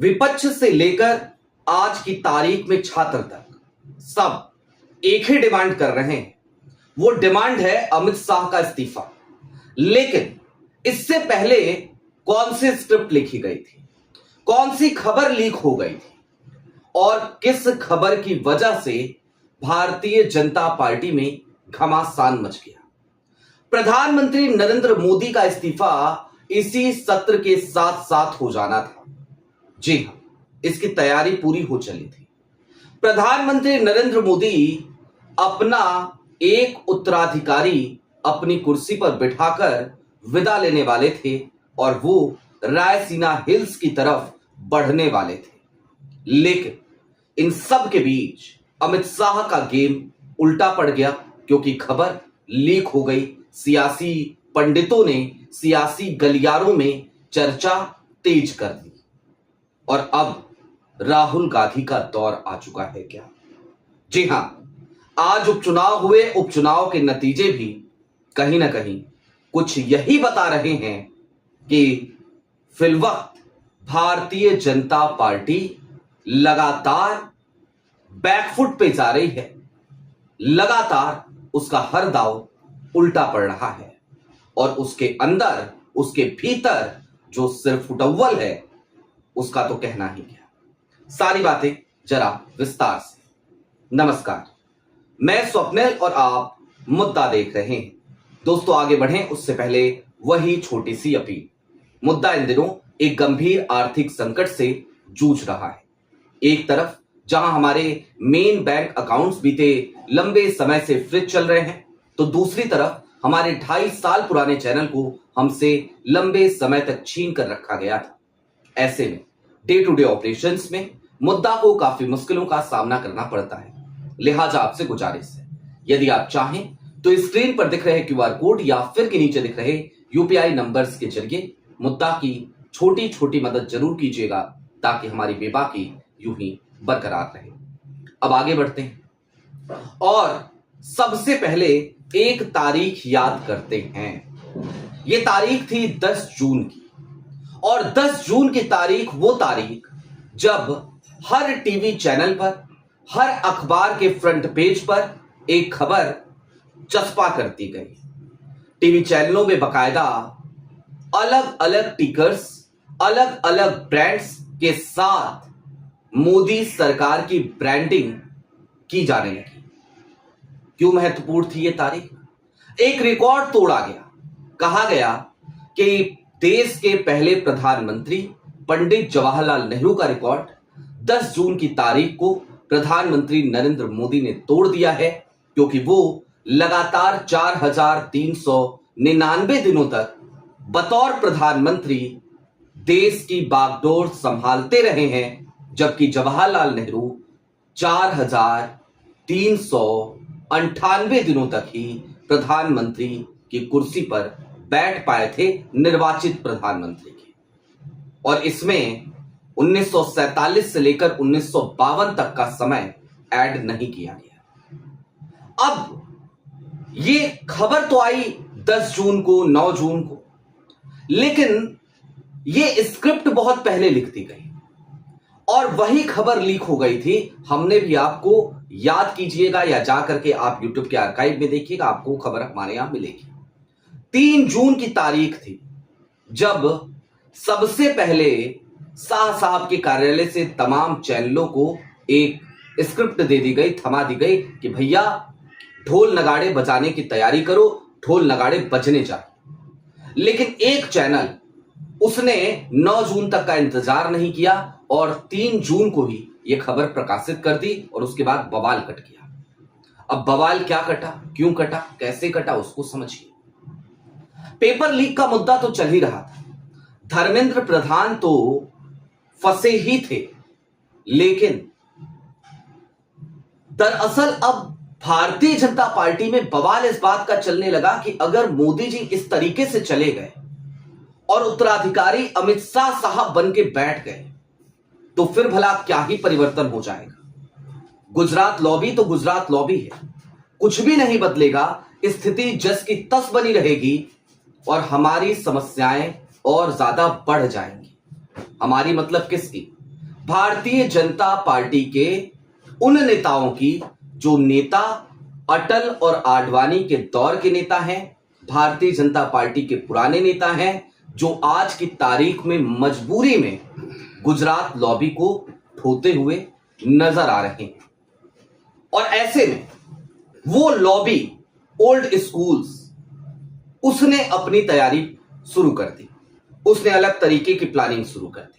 विपक्ष से लेकर आज की तारीख में छात्र तक सब एक ही डिमांड कर रहे हैं। वो डिमांड है अमित शाह का इस्तीफा। लेकिन इससे पहले कौन सी स्क्रिप्ट लिखी गई थी, कौन सी खबर लीक हो गई थी और किस खबर की वजह से भारतीय जनता पार्टी में घमासान मच गया। प्रधानमंत्री नरेंद्र मोदी का इस्तीफा इसी सत्र के साथ साथ हो जाना था। जी हां, इसकी तैयारी पूरी हो चली थी। प्रधानमंत्री नरेंद्र मोदी अपना एक उत्तराधिकारी अपनी कुर्सी पर बिठाकर विदा लेने वाले थे और वो रायसीना हिल्स की तरफ बढ़ने वाले थे। लेकिन इन सब के बीच अमित शाह का गेम उल्टा पड़ गया, क्योंकि खबर लीक हो गई। सियासी पंडितों ने सियासी गलियारों में चर्चा तेज कर दी और अब राहुल गांधी का दौर आ चुका है क्या? जी हां, आज उपचुनाव हुए। उपचुनाव के नतीजे भी कहीं ना कहीं कुछ यही बता रहे हैं कि फिलवक्त भारतीय जनता पार्टी लगातार बैकफुट पे जा रही है। लगातार उसका हर दाव उल्टा पड़ रहा है और उसके अंदर, उसके भीतर जो सिर्फ उटव्वल है उसका तो कहना ही क्या। सारी बातें जरा विस्तार से। नमस्कार, मैं स्वप्निल और आप मुद्दा देख रहे हैं। दोस्तों, आगे बढ़ें उससे पहले वही छोटी सी अपील। मुद्दा इन दिनों एक गंभीर आर्थिक संकट से जूझ रहा है। एक तरफ जहां हमारे मेन बैंक अकाउंट्स बीते लंबे समय से फ्रीज चल रहे हैं, तो दूसरी तरफ हमारे 2.5 साल पुराने चैनल को हमसे लंबे समय तक छीन कर रखा गया था। ऐसे में डे टू डे ऑपरेशंस में मुद्दा को काफी मुश्किलों का सामना करना पड़ता है। लिहाजा आपसे गुजारिश है, यदि आप चाहें तो स्क्रीन पर दिख रहे क्यूआर कोड या फिर के नीचे दिख रहे यूपीआई नंबर्स के जरिए मुद्दा की छोटी छोटी मदद जरूर कीजिएगा, ताकि हमारी बेबाकी यूं ही बरकरार रहे। अब आगे बढ़ते हैं और सबसे पहले एक तारीख याद करते हैं। यह तारीख थी 10 जून की, और 10 जून की तारीख वो तारीख जब हर टीवी चैनल पर, हर अखबार के फ्रंट पेज पर एक खबर चस्पा कर दी गई। टीवी चैनलों में बकायदा अलग अलग टिकर्स, अलग अलग ब्रांड्स के साथ मोदी सरकार की ब्रांडिंग की जाने लगी। क्यों महत्वपूर्ण थी यह तारीख? एक रिकॉर्ड तोड़ा गया। कहा गया कि देश के पहले प्रधानमंत्री पंडित जवाहरलाल नेहरू का रिकॉर्ड 10 जून की तारीख को प्रधानमंत्री नरेंद्र मोदी ने तोड़ दिया है, क्योंकि वो लगातार 4,399 दिनों तक बतौर प्रधानमंत्री देश की बागडोर संभालते रहे हैं, जबकि जवाहरलाल नेहरू 4,398 दिनों तक ही प्रधानमंत्री की कुर्सी पर बैठ पाए थे, निर्वाचित प्रधानमंत्री के। और इसमें 1947 से लेकर 1952 तक का समय ऐड नहीं किया गया। अब ये खबर तो आई 10 जून को, 9 जून को, लेकिन ये स्क्रिप्ट बहुत पहले लिख दी गई और वही खबर लीक हो गई थी। हमने भी आपको, याद कीजिएगा या जाकर के आप यूट्यूब के आर्काइव में देखिएगा, आपको खबर हमारे यहां मिलेगी। 3 जून की तारीख थी जब सबसे पहले शाह साहब के कार्यालय से तमाम चैनलों को एक स्क्रिप्ट दे दी गई, थमा दी गई कि भैया ढोल नगाड़े बजाने की तैयारी करो, ढोल नगाड़े बजने चाहिए। लेकिन एक चैनल, उसने 9 जून तक का इंतजार नहीं किया और 3 जून को ही यह खबर प्रकाशित कर दी और उसके बाद बवाल कट गया। अब बवाल क्या कटा, क्यों कटा, कैसे कटा, उसको समझिए। पेपर लीक का मुद्दा तो चल ही रहा था। धर्मेंद्र प्रधान तो फंसे ही थे, लेकिन दरअसल अब भारतीय जनता पार्टी में बवाल इस बात का चलने लगा कि अगर मोदी जी इस तरीके से चले गए और उत्तराधिकारी अमित शाह साहब बन के बैठ गए, तो फिर भला क्या ही परिवर्तन हो जाएगा। गुजरात लॉबी तो गुजरात लॉबी है, कुछ भी नहीं बदलेगा। स्थिति जस की तस बनी रहेगी और हमारी समस्याएं और ज्यादा बढ़ जाएंगी। हमारी मतलब किसकी? भारतीय जनता पार्टी के उन नेताओं की जो नेता अटल और आडवाणी के दौर के नेता हैं, भारतीय जनता पार्टी के पुराने नेता हैं, जो आज की तारीख में मजबूरी में गुजरात लॉबी को ढोते हुए नजर आ रहे हैं। और ऐसे में वो लॉबी ओल्ड स्कूल्स उसने अपनी तैयारी शुरू कर दी, उसने अलग तरीके की प्लानिंग शुरू कर दी।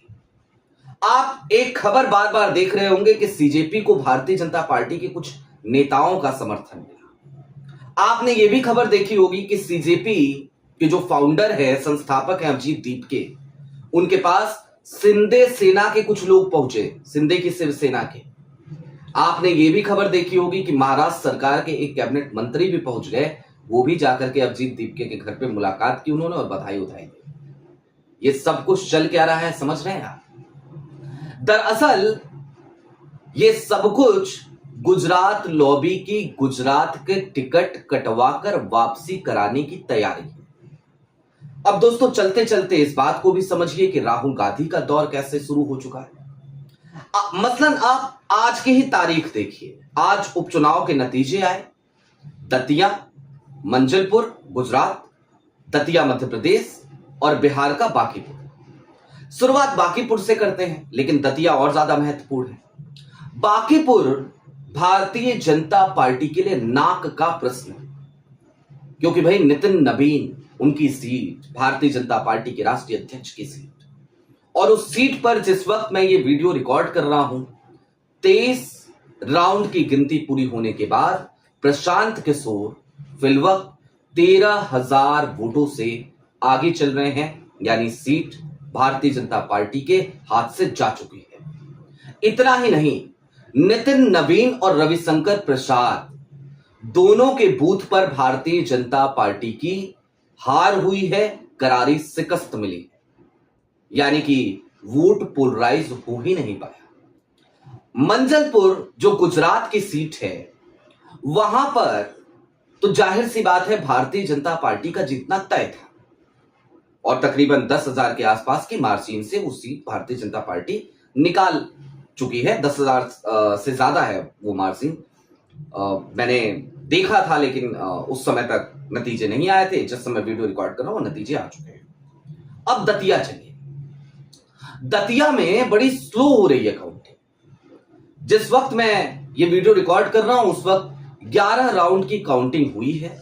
आप एक खबर बार बार देख रहे होंगे कि सीजेपी को भारतीय जनता पार्टी के कुछ नेताओं का समर्थन मिला। आपने ये भी खबर देखी होगी कि सीजेपी के जो फाउंडर है, संस्थापक हैं अभिजीत दीपके, उनके पास शिंदे सेना के कुछ लोग पहुंचे, शिंदे की शिवसेना के। आपने ये भी खबर देखी होगी कि महाराष्ट्र सरकार के एक कैबिनेट मंत्री भी पहुंच गए, वो भी जाकर के अभिजीत दीपके के घर पे मुलाकात की उन्होंने और बधाई उधाई दी। ये सब कुछ चल क्या रहा है, समझ रहे हैं आप? दरअसल ये सब कुछ गुजरात लॉबी की गुजरात के टिकट कटवाकर वापसी कराने की तैयारी है। अब दोस्तों चलते चलते इस बात को भी समझिए कि राहुल गांधी का दौर कैसे शुरू हो चुका है। मसलन आप आज की ही तारीख देखिए, आज उपचुनाव के नतीजे आए। दतिया, मंजिलपुर गुजरात, दतिया मध्य प्रदेश और बिहार का बांकीपुर। शुरुआत बांकीपुर से करते हैं, लेकिन दतिया और ज्यादा महत्वपूर्ण है। बांकीपुर भारतीय जनता पार्टी के लिए नाक का प्रश्न है, क्योंकि भाई नितिन नवीन उनकी सीट, भारतीय जनता पार्टी के राष्ट्रीय अध्यक्ष की सीट, और उस सीट पर जिस वक्त मैं ये वीडियो रिकॉर्ड कर रहा हूं, 23 राउंड की गिनती पूरी होने के बाद प्रशांत किशोर फिलवक्त 13,000 वोटों से आगे चल रहे हैं, यानी सीट भारतीय जनता पार्टी के हाथ से जा चुकी है। इतना ही नहीं, नितिन नवीन और रविशंकर प्रसाद दोनों के बूथ पर भारतीय जनता पार्टी की हार हुई है, करारी शिकस्त मिली, यानी कि वोट पोलराइज हो ही नहीं पाया। मंजिलपुर जो गुजरात की सीट है, वहां पर तो जाहिर सी बात है भारतीय जनता पार्टी का जीतना तय था, और तकरीबन 10,000 के आसपास की मार्जिन से वो सीट भारतीय जनता पार्टी निकाल चुकी है। 10,000 से ज्यादा है वो मार्जिन। मैंने देखा था, लेकिन उस समय तक नतीजे नहीं आए थे। जिस समय वीडियो रिकॉर्ड कर रहा हूं नतीजे आ चुके हैं। अब दतिया चलिए। दतिया में बड़ी स्लो हो रही है काउंटिंग। जिस वक्त मैं ये वीडियो रिकॉर्ड कर रहा हूं उस वक्त 11 राउंड की काउंटिंग हुई है,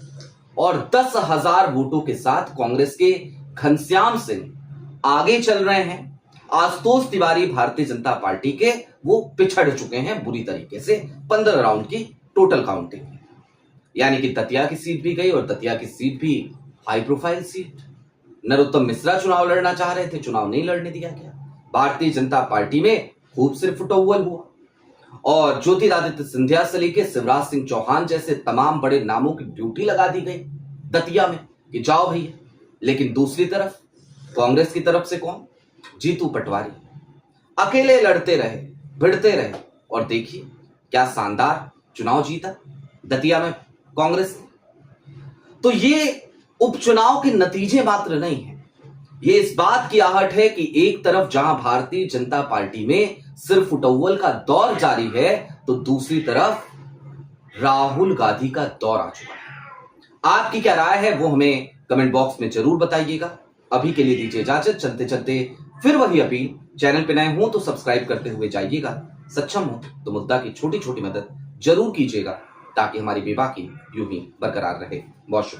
और 10,000 वोटों के साथ कांग्रेस के घनश्याम सिंह आगे चल रहे हैं। आशुतोष तिवारी भारतीय जनता पार्टी के वो पिछड़ चुके हैं बुरी तरीके से। 15 राउंड की टोटल काउंटिंग है, यानी कि दतिया की सीट भी गई, और दतिया की सीट भी high profile seat. Narottam Mishra चुनाव लड़ना चाह रहे थे, चुनाव नहीं लड़ने दिया गया। भारतीय जनता पार्टी में खूब सिर्फ फुटअव्वल हुआ, और ज्योतिरादित्य सिंधिया से लेकर शिवराज सिंह चौहान जैसे तमाम बड़े नामों की ड्यूटी लगा दी गई दतिया में कि जाओ भैया। लेकिन दूसरी तरफ कांग्रेस की तरफ से कौन? जीतू पटवारी अकेले लड़ते रहे, भिड़ते रहे, और देखिए क्या शानदार चुनाव जीता दतिया में कांग्रेस ने। तो ये उपचुनाव के नतीजे मात्र नहीं है, ये इस बात की आहट है कि एक तरफ जहां भारतीय जनता पार्टी में सिर्फ फुटअव्वल का दौर जारी है, तो दूसरी तरफ राहुल गांधी का दौर आ चुका है। आपकी क्या राय है वो हमें कमेंट बॉक्स में जरूर बताइएगा। अभी के लिए दीजिए इजाजत। चलते चलते फिर वही अपील, चैनल पे नए हो तो सब्सक्राइब करते हुए जाइएगा, सक्षम हो तो मुद्दा की छोटी छोटी मदद जरूर कीजिएगा, ताकि हमारी बेबाकी यूं ही बरकरार रहे। बहुत शुक्रिया।